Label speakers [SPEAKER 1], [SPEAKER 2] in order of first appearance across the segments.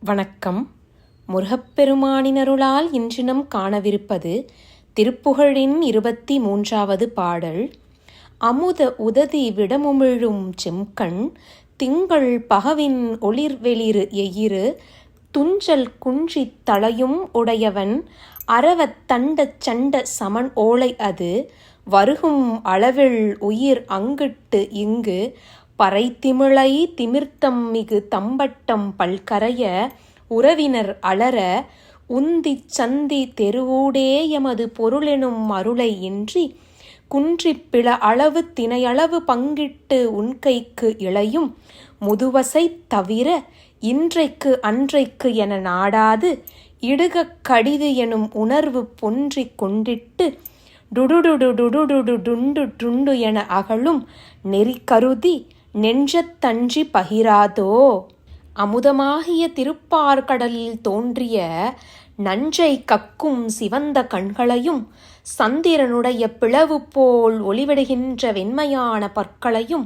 [SPEAKER 1] வணக்கம். முருகப்பெருமானினருளால் இன்றினம் காணவிருப்பது திருப்புகழின் 23வது பாடல். அமுத உததி விடமுமிழும் செம்கண் திங்கள் பகவின் ஒளிர்வெளிர் எயிறு துஞ்சல் குன்றித் தளையும் உடையவன் அரவத் தண்டச் சண்ட சமன் ஓலை அது வருகும் அளவில் உயிர் அங்கிட்டு இங்கு பறைத்திமிழை திமிர்த்தம் மிகு தம்பட்டம் பல்கரைய உறவினர் அலற உந்திச் சந்தி தெருவூடே எமது பொருளெனும் அருளை இன்றி குன்றிப் பிள அளவு தினையளவு பங்கிட்டு உன்கைக்கு இளையும் முதுவசைத் தவிர இன்றைக்கு அன்றைக்கு என நாடாது இடுகக் கடிது எனும் உணர்வு பொன்றிக் கொண்டிட்டு டுடுடுடு டுடுடுடு டுண்டு டுண்டு என அகலும் நெறி கருதி நெஞ்சத் தன்றி பகிராதோ. அமுதமாகிய திருப்பார்கடலில் தோன்றிய நஞ்சை கக்கும் சிவந்த கண்களையும் சந்திரனுடைய பிளவு போல் ஒளிவிடுகின்ற வெண்மையான பற்களையும்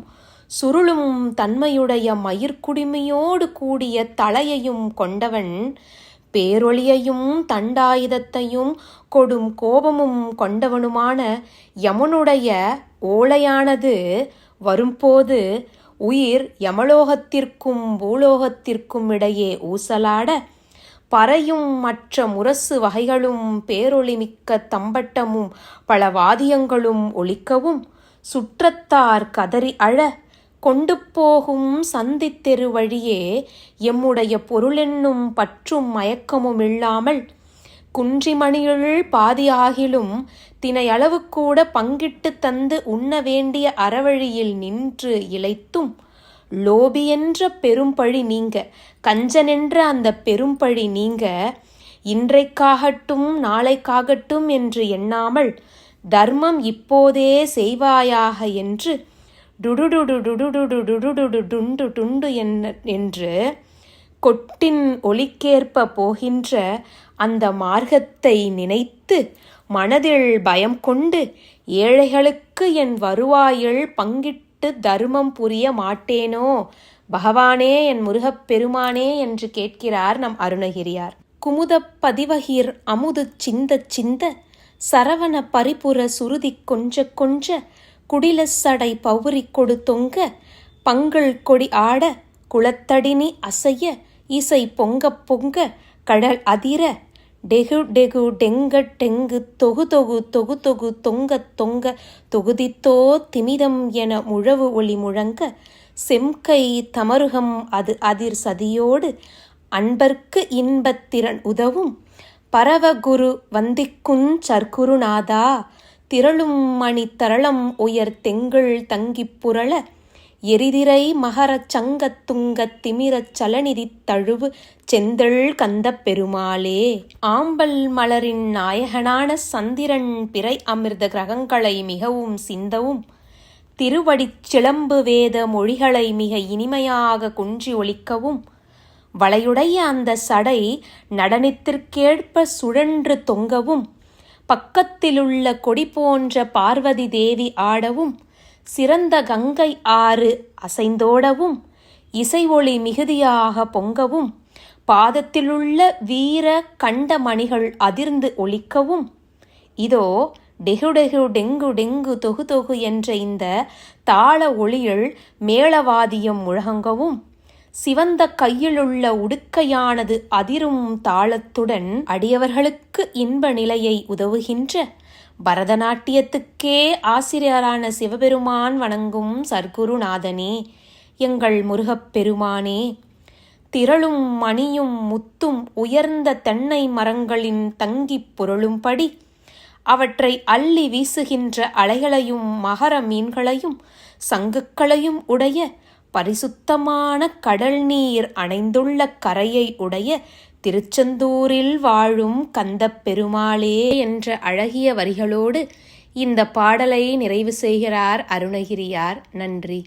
[SPEAKER 1] சுருளும் தன்மையுடைய மயிர்குடுமியோடு கூடிய தலையையும் கொண்டவன் பேரொளியையும் தண்டாயுதத்தையும் கொடும் கோபமும் கொண்டவனுமான யமனுடைய ஓலையானது வரும்போது உயிர் யமலோகத்திற்கும் பூலோகத்திற்கும் இடையே ஊசலாட பறையும் மற்ற முரசு வகைகளும் பேரொளிமிக்க தம்பட்டமும் பல வாத்தியங்களும் ஒலிக்கவும் சுற்றத்தார் கதறி அழ கொண்டு போகும் சந்தித்தெரு வழியே எம்முடைய பொருளென்னும் பற்றும் மயக்கமும் இல்லாமல் குன்றிமணியுள் பாதி ஆகிலும் தினையளவு கூட பங்கிட்டு தந்து உண்ண வேண்டிய அறவழியில் நின்று இளைத்தும் லோபி என்ற பெரும்பழி நீங்க கஞ்சனென்ற அந்த பெரும்பழி நீங்க இன்றைக்காகட்டும் நாளைக்காகட்டும் என்று எண்ணாமல் தர்மம் இப்போதே செய்வாயாக என்று டுடுடுடு டுடுடுடு டுடுடுடு டுண்டு டுண்டு என்று கொட்டின் ஒலிக்கேற்ப போகின்ற அந்த மார்க்கத்தை நினைத்து மனதில் பயம் கொண்டு ஏழைகளுக்கு என் வருவாயில் பங்கிட்டு தர்மம் புரிய மாட்டேனோ பகவானே என் முருகப்பெருமானே என்று கேட்கிறார் நம் அருணகிரியார். குமுதப் பதிவகிர் அமுது சிந்த சிந்த சரவண பரிபுர சுருதி கொஞ்ச கொஞ்ச குடில சடை பௌரி கொடு தொங்க பங்கள் கொடி ஆட குளத்தடினி அசைய இசை பொங்க பொங்க கடல் அதிர டெகு டெகு டெங்க டெங்கு தொகு தொகு தொகு தொகு தொங்க தொங்க தொகுதித்தோ திமிதம் என முழவு ஒளி முழங்க செம்கை தமருகம் அது அதிர் சதியோடு அன்பர்க்கு இன்பத்திறன் உதவும் பரவகுரு வந்திக்குஞ் சர்க்குருநாதா திரளும் மணி தரளம் உயர் தெங்கள் தங்கிப் புரள எரிதிரை மகரச் சங்கத் துங்கத் திமிரச் சலநிதி தழுவு செந்தள் கந்தப் பெருமாளே. ஆம்பல் மலரின் நாயகனான சந்திரன் பிறை அமிர்த கிரகங்களை மிகவும் சிந்தவும் திருவடிச் சிலம்பு வேத மொழிகளை மிக இனிமையாக குன்றி ஒலிக்கவும் வளையுடைய அந்த சடை நடனத்திற்கேற்ப சுழன்று தொங்கவும் பக்கத்திலுள்ள கொடி போன்ற பார்வதி தேவி ஆடவும் சிறந்த கங்கை ஆறு அசைந்தோடவும் இசை ஒளி மிகுதியாக பொங்கவும் பாதத்திலுள்ள வீர கண்டமணிகள் அதிர்ந்து ஒலிக்கவும் இதோ டெகு டெகு டெங்கு டெங்கு தொகு தொகு என்ற இந்த தாள ஒளியில் மேளவாதியம் முழங்கவும் சிவந்த கையிலுள்ள உடுக்கையானது அதிரும் தாளத்துடன் அடியவர்களுக்கு இன்ப நிலையை உதவுகின்ற பரதநாட்டியத்துக்கே ஆசிரியரான சிவபெருமான் வணங்கும் சர்க்குருநாதனே எங்கள் முருகப்பெருமானே. திரளும் மணியும் முத்தும் உயர்ந்த தென்னை மரங்களின் தங்கிப் பொருளும்படி அவற்றை அள்ளி வீசுகின்ற அலைகளையும் மகர மீன்களையும் சங்குக்களையும் உடைய பரிசுத்தமான கடல் நீர் அணைந்துள்ள கரையை உடைய திருச்செந்தூரில் வாழும் கந்தப் பெருமாளே என்ற அழகிய வரிகளோடு இந்த பாடலை நிறைவு செய்கிறார் அருணகிரியார். நன்றி.